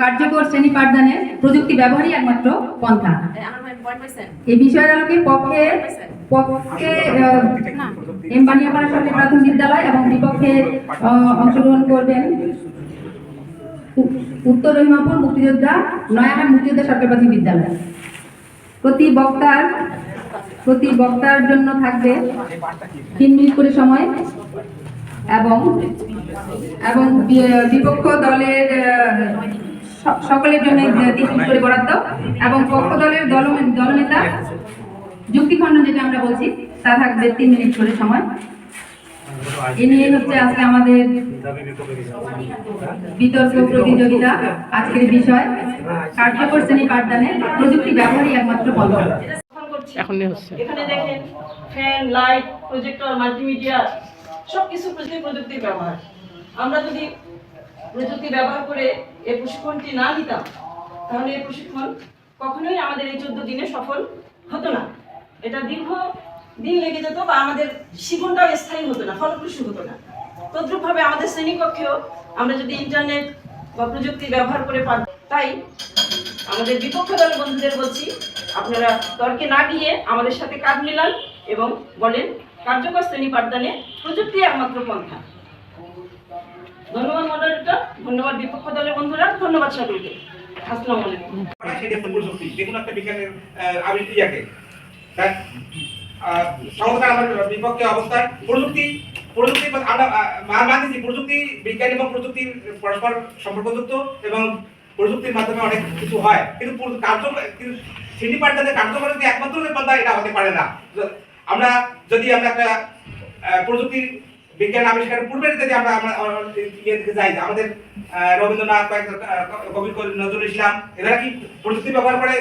কার্যকর শ্রেণী পাঠদানে প্রযুক্তি ব্যবহারই একমাত্র পন্থা। এই বিষয়ের আলোকে পক্ষে এম বানিয়াপাড়া সরকারি প্রাথমিক বিদ্যালয় এবং বিপক্ষে অংশগ্রহণ করবেন উত্তর রহিমাপুর মুক্তিযোদ্ধা নয়াহাট মুক্তিযোদ্ধা সরকারি প্রাথমিক বিদ্যালয়। প্রতি বক্তার জন্য থাকবে 3 মিনিট করে সময় এবং বিপক্ষ দলের সকলের জন্য 3 মিনিট করে বরাদ্দ এবং পক্ষ দলের দলনেতা যুক্তিখণ্ডন যেটা আমরা বলছি তা থাকবে 3 মিনিট করে সময়। এ নিয়ে হচ্ছে আজকে আমাদের বিতর্ক প্রতিযোগিতা। আজকের বিষয় কার্যকর শ্রেণী পাঠদানে প্রযুক্তি ব্যবহারই একমাত্র পন্থা। এখানে দেখেন ফ্যান, লাইট, প্রজেক্টর, মাল্টিমিডিয়া সবকিছু প্রযুক্তির ব্যবহার। আমরা যদি প্রযুক্তি ব্যবহার করে এই প্রশিক্ষণটি না নিতাম তাহলে এই প্রশিক্ষণ কখনোই আমাদের এই 14 দিনে সফল হতো না। এটা দীর্ঘ দিন লেগে যেত বা আমাদের জীবনটাও স্থায়ী হতো না, ফলপ্রসূ হতো না। তদ্রূপভাবে আমাদের শ্রেণীকক্ষেও আমরা যদি ইন্টারনেট বা প্রযুক্তি ব্যবহার করে পারতাম। তাই আমাদের বিপক্ষ দলের বন্ধুদের বলছি, আপনারা তর্কে না গিয়ে আমাদের সাথে কাঁধ মিলান এবং বলেন কার্যকর শ্রেণী পাঠদানে প্রযুক্তি একমাত্র পন্থা। ধন্যবাদ মডারেটর, ধন্যবাদ বিপক্ষ দলের বন্ধুরা, ধন্যবাদ সকলকে। আসসালামু আলাইকুম। দেখুন একটা বিজ্ঞানের আবিষ্কারকে সংস্কার আমার বিপক্ষে অবস্থান। প্রযুক্তি আমরা মানছি প্রযুক্তি বিজ্ঞান এবং প্রযুক্তির পরস্পর সম্পর্কযুক্ত এবং প্রযুক্তির মাধ্যমে অনেক কিছু হয়, কিন্তু শ্রেণী পাঠদানে কার্যকর যদি একমাত্র পন্থা এটা হতে পারে না। আমরা একটা প্রযুক্তির বিজ্ঞান আবিষ্কারের পূর্বে যদি আমরা যাই, আমাদের রবীন্দ্রনাথ, কবি নজরুল ইসলাম এরা কি প্রযুক্তি ব্যবহার করে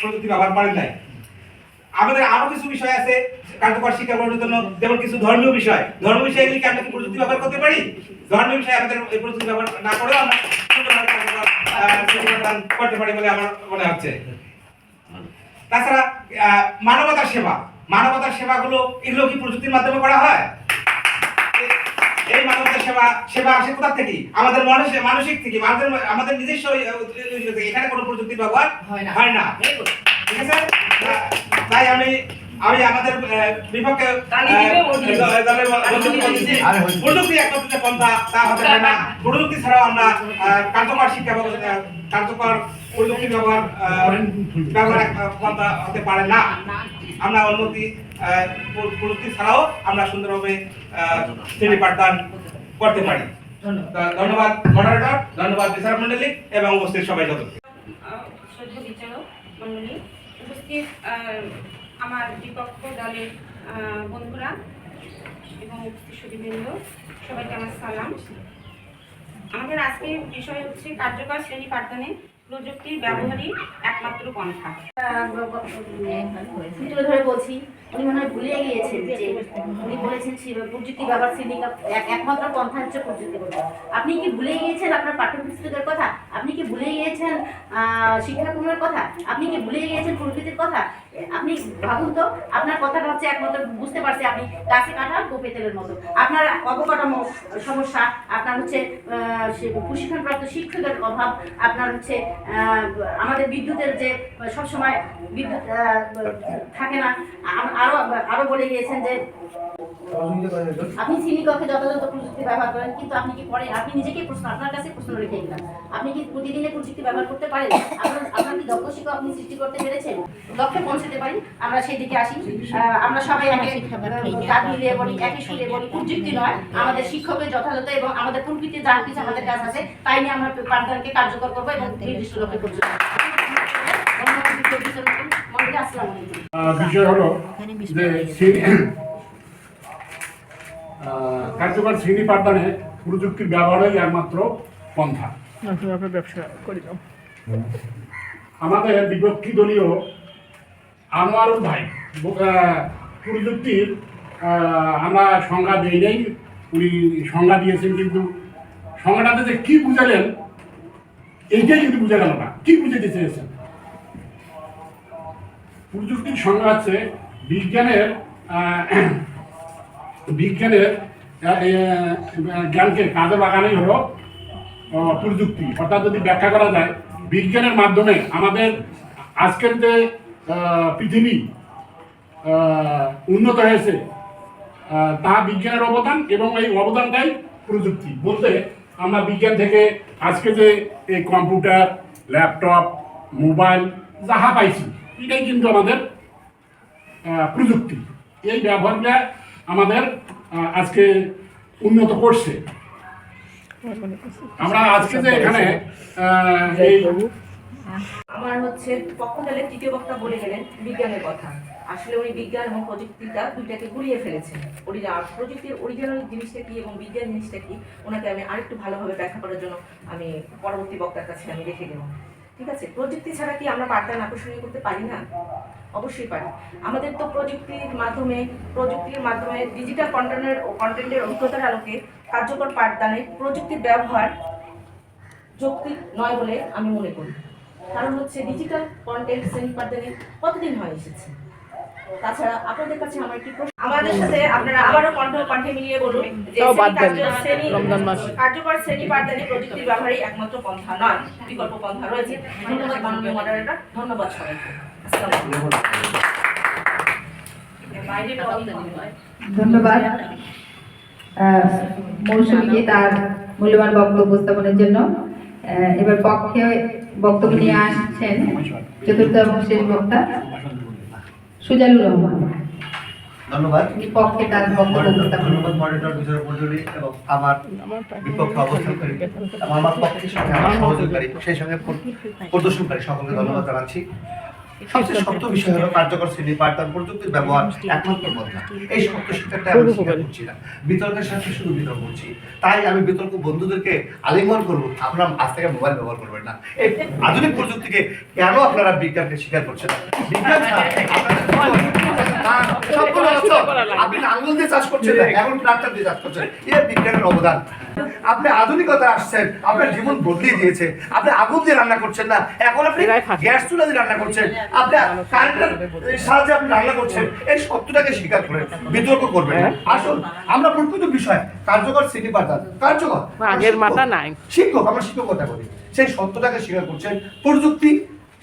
প্রযুক্তি ব্যবহার করেন নাই। আমাদের আরো কিছু বিষয় আছে কার্যকর শিক্ষা গ্রহণের জন্য, যেমন কিছু ধর্মীয় বিষয়গুলিকে আমরা কি প্রযুক্তি ব্যবহার করতে পারি? ধর্মীয় বিষয়ে আমাদের এই প্রযুক্তি ব্যবহার না করেও আমরা করতে পারি বলে আমার মনে হচ্ছে। তাছাড়া মানবতার সেবাগুলো এগুলো কি প্রযুক্তির মাধ্যমে করা হয়? এই মানবতার সেবা আসে কোথা থেকে? আমাদের মানসিক থেকে, আমাদের নিজস্ব থেকে। এখানে কোনো প্রযুক্তির ব্যবহার হয় না, ঠিক আছে? তাই আমি আমাদের বিপক্ষে প্রযুক্তি একমাত্র পন্থা তা হতে পারে না। প্রযুক্তি ছাড়াও আমরা কার্যকর শিক্ষা কার্যকর প্রযুক্তি ব্যবহার পন্থা হতে পারে না। আমরা প্রযুক্তি ছাড়াও আমরা সুন্দরভাবে শ্রেণী পাঠদান করতে পারি। ধন্যবাদ মডারেটর, ধন্যবাদ বিচারক মন্ডলী এবং উপস্থিত সবাই যতক্ষণ বিচারক মন্ডলী, উপস্থিত আমার বিপক্ষ দলের বন্ধুরা এবং উপস্থিত সুধীবৃন্দ, সবাইকে আমার সালাম। আমাদের আজকের বিষয় হচ্ছে কার্যকর শ্রেণী পাঠদানে প্রযুক্তির ব্যবহারই একমাত্র পন্থা। তুলে ধরে বলছি, উনি মনে হয় ভুলে গিয়েছেন যে উনি বলেছেন প্রযুক্তি ব্যবহার শ্রেণী একমাত্র পন্থা হচ্ছে প্রযুক্তি ব্যবহার। আপনি কি ভুলে গিয়েছেন আপনার পাঠ্যপুস্তকের কথা? আপনি কি ভুলে গিয়েছেন শিক্ষাক্রমের কথা? আপনি কি ভুলে গিয়েছেন প্রকৃতির কথা? আপনি ভাবুন তো, আপনার কথাটা হচ্ছে একমাত্র বুঝতে পারছি আপনি গাছে কাঁঠাল কোপে তেলের মতো। আপনার অবকাঠামো সমস্যা, আপনার হচ্ছে প্রশিক্ষণপ্রাপ্ত শিক্ষকের অভাব, আপনার হচ্ছে আমাদের বিদ্যুতের যে সবসময় বিদ্যুৎ থাকে না। আরো বলে গিয়েছেন যে আপনি শ্রেণীকক্ষে যথাযথ প্রযুক্তি ব্যবহার করেন, কিন্তু আপনি কি করেন? আপনি নিজেকেই আপনার কাছে প্রশ্ন রেখে গেলেন, আপনি কি প্রতিদিনে প্রযুক্তি ব্যবহার করতে পারেন? আপনার কি দক্ষ শিক্ষক আপনি সৃষ্টি করতে পেরেছেন? লক্ষ্যে পৌঁছতে পারি, আমরা সেই দিকে আসি। আমরা সবাই কাঁধ মিলিয়ে বলি, একই সুরে বলি, প্রযুক্তি নয়, আমাদের শিক্ষকের যথাযথ এবং আমাদের প্রকৃতির যা কিছু আমাদের কাজ আছে তাই নিয়ে আমরা পাঠদানকে কার্যকর করবো এবং নির্দিষ্ট লক্ষ্যে পৌঁছবো। বিষয় হলো যে কার্যকর শ্রেণী পাঠদানে প্রযুক্তির ব্যবহারই একমাত্র পন্থা। আমাদের বিপক্ষী দলীয় আনোয়ারুল ভাই প্রযুক্তির আমরা সংজ্ঞা দিই নেই, উনি সংজ্ঞা দিয়েছেন, কিন্তু সংজ্ঞাটাতে যে কি বুঝালেন এইটাই কিন্তু বুঝা গেল না। কি বুঝাতে চেয়েছেন? প্রযুক্তির সংজ্ঞা হচ্ছে বিজ্ঞানের জ্ঞানকে কাজে লাগানোই হলো প্রযুক্তি। অর্থাৎ যদি ব্যাখ্যা করা যায়, বিজ্ঞানের মাধ্যমে আমাদের আজকের যে পৃথিবী উন্নত হয়েছে তা বিজ্ঞানের অবদান, এবং এই অবদানটাই প্রযুক্তি বলতে আমরা বিজ্ঞান থেকে আজকে যে এই কম্পিউটার, ল্যাপটপ, মোবাইল যাহা পাইছি, এটাই কিন্তু আমাদের প্রযুক্তি। এই ব্যবহারটা আমাদের আজকে উন্নত করছে। আমরা আজকে যে এখানে এই আমার হচ্ছে পক্ষদলের তৃতীয় বক্তা বলে গেলেন বিজ্ঞানের কথা। আসলে উনি বিজ্ঞান এবং প্রযুক্তিটা দুইটাকে গুলিয়ে ফেলেছেন। প্রযুক্তির অরিজিনাল জিনিসটা কি এবং বিজ্ঞান জিনিসটা কি, ওনাকে আমি আরেকটু ভালোভাবে ব্যাখ্যা করার জন্য আমি পরবর্তী বক্তার কাছে আমি রেখে দেবো। ঠিক আছে, প্রযুক্তি ছাড়া কি আমরা পাঠদান আকর্ষণীয় করতে পারি না? অবশ্যই পারি। আমাদের তো প্রযুক্তির মাধ্যমে ডিজিটাল কন্টেন্টের অভিজ্ঞতার আলোকে কার্যকর পাঠদানে প্রযুক্তির ব্যবহার যৌক্তিক নয় বলে আমি মনে করি। কারণ হচ্ছে ডিজিটাল কন্টেন্ট শ্রেণী পাঠদানে কতদিন হয়ে এসেছে। তাছাড়া আপনাদের কাছে আমার একটি প্রশ্ন, আমাদের সাথে আপনারা আবারও কণ্ঠে মিলিয়ে বলুন যে কার্যকর শ্রেণী পাঠদানে প্রযুক্তির ব্যবহারই একমাত্র পন্থা নয়, বিকল্প পন্থা রয়েছে। ধন্যবাদ মাননীয় মডারেটর, ধন্যবাদ সবাইকে। ধন্যবাদ মৌসুমীকে তার মূল্যবান বক্তব্য উপস্থাপনের জন্য। এবার পক্ষে বক্তব্য নিয়ে আসছেন চতুর্থ এবং শেষ বক্তা সুজালুর রহমান। ধন্যবাদ। পক্ষে তার বক্তব্য উপস্থাপন। ধন্যবাদ মডারেটর বিচারক মণ্ডলী এবং আমার বিপক্ষে অবস্থানকারী এবং আমার পক্ষের সঙ্গে আমার সহযোগিকারী, সেই সঙ্গে প্রদর্শনকারী সকলকে ধন্যবাদ জানাচ্ছি। সবচেয়ে শক্ত বিষয় হলো কার্যকর শ্রেণী পাঠদান প্রযুক্তির ব্যবহার একমাত্র পন্থা। এই শক্ত শিক্ষাটা আমি স্বীকার করছি না, বিতর্কের সাথে শুধু বিতর্ক করছি। তাই আমি বিতর্ক বন্ধুদেরকে আলিঙ্গন করবো, আপনারা আজ থেকে মোবাইল ব্যবহার করবেন না। এই আধুনিক প্রযুক্তিকে কেন আপনারা বিজ্ঞানকে স্বীকার করছেন না? বিজ্ঞান আপনি আঙুল দিয়ে চাষ করছেন না, এখন ট্রাক্টর দিয়ে চাষ করছেন, এটা বিজ্ঞানের অবদান। আপনি আধুনিকতা আসছেন, আপনার জীবন বদলিয়ে দিয়েছে। আপনি আগুন দিয়ে রান্না করছেন না, এখন আপনি গ্যাস চুলা দিয়ে রান্না করছেন, আপনি কারেন্টের সাহায্যে আপনি রান্না করছেন। এই সত্যটাকে স্বীকার করেন, বিতর্ক করবেন না। আসুন আমরা প্রকৃত বিষয় কার্যকর শ্রেণী পাঠদান, কার্যকর আগের মাথা নাই শিক্ষক, আমরা শিক্ষকতা করি, সেই সত্যটাকে স্বীকার করছেন। প্রযুক্তি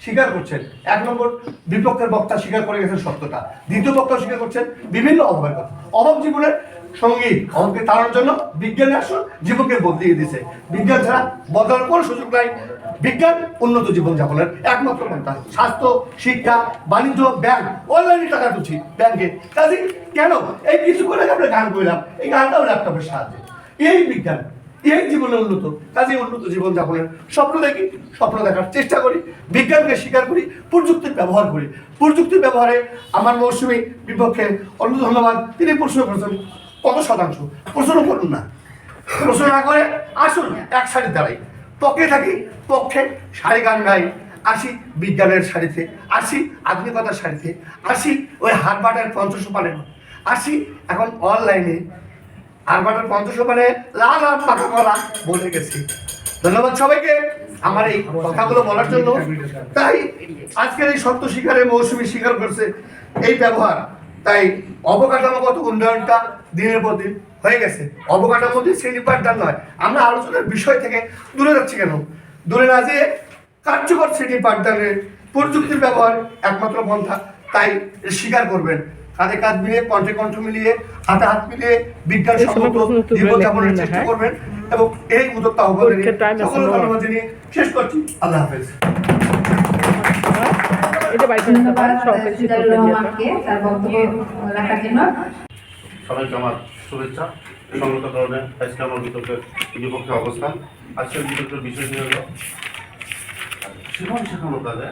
স্বীকার করছেন, এক নম্বর বিপক্ষের বক্তা স্বীকার করে গেছেন সত্যতা, দ্বিতীয় বক্তা স্বীকার করছেন বিভিন্ন অভাবের কথা। অভাব জীবনের সঙ্গী, অভাবকে তাড়ানোর জন্য বিজ্ঞানে আসুন, জীবনকে বদলিয়ে দিয়েছে। বিজ্ঞান ছাড়া বদলার কোনো সুযোগ নাই। বিজ্ঞান উন্নত জীবনযাপনের একমাত্র পন্থা। স্বাস্থ্য, শিক্ষা, বাণিজ্য, ব্যাংক, অনলাইনে টাকা তুলছি ব্যাংকে। কাজে কেন এই কিছু করে আমরা গান করলাম, এই গানটাও ল্যাপটপের সাহায্যে। এই বিজ্ঞান, এই জীবনে উন্নত, কাজে উন্নত জীবনযাপনের স্বপ্ন দেখি, স্বপ্ন দেখার চেষ্টা করি, বিজ্ঞানকে স্বীকার করি, প্রযুক্তির ব্যবহার করি। প্রযুক্তির ব্যবহারে আমার মৌসুমী বিপক্ষে অন্য ধন্যবাদ, তিনি প্রশ্ন করেছেন কত শতাংশ। প্রশ্ন করুন না, প্রশ্ন না করে আসুন এক সারি দাঁড়াই, পক্ষে থাকি, পক্ষে সারি গান গাই, আসি বিজ্ঞানের সারিতে, আসি আধুনিকতার সারিতে, আসি ওই হারবার্টের পঞ্চসোপানে, আসি এখন অনলাইনে হারবার্টের পঞ্চসোপানে লাল আর পাকা কলা বলে গেছি। ধন্যবাদ সবাইকে আমার এই কথাগুলো বলার জন্য। তাই আজকের এই সত্য শিকারে মৌসুমী স্বীকার করছে এই ব্যবহার। তাই অবকাঠামোগত উন্নয়নটা দিনের পর দিন হয়ে গেছে। অবকাঠামো দিয়ে শ্রেণী পাঠদান নয়, আমরা আলোচনার বিষয় থেকে দূরে যাচ্ছি কেন? দূরে না যেয়ে কার্যকর শ্রেণী পাঠদানের প্রযুক্তির ব্যবহার একমাত্র পন্থা, তাই স্বীকার করবেন। কাঁধে কাঁধ মিলিয়ে, কণ্ঠে কণ্ঠ মিলিয়ে, হাতে হাত মিলিয়ে বিজ্ঞান সম্মত জীবনযাপনের চেষ্টা করবেন এবং এই উদ্যোক্তা আহ্বান সকল ধন্যবাদ জানিয়ে শেষ করছি। আল্লাহ হাফেজ। ধন্যবাদ সুজালুর রহমানকে তার বক্তব্য রাখার জন্য। সবাইকে আমার শুভেচ্ছা। সংগত কারণে আজকে আমার বিতর্কের বিপক্ষে অবস্থান। আজকের বিতর্কের বিষয় হল জীবন শেখানোর কাজে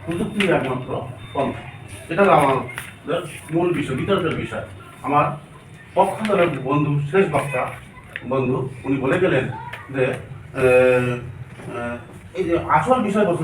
প্রযুক্তি একমাত্র পন্থা। এটা হলো আমাদের মূল বিষয়, বিতর্কের বিষয়। আমার পক্ষ দলের বন্ধু, শেষ বক্তা বন্ধু, উনি বলে গেলেন যে এই যে আসল বিষয়বস্তু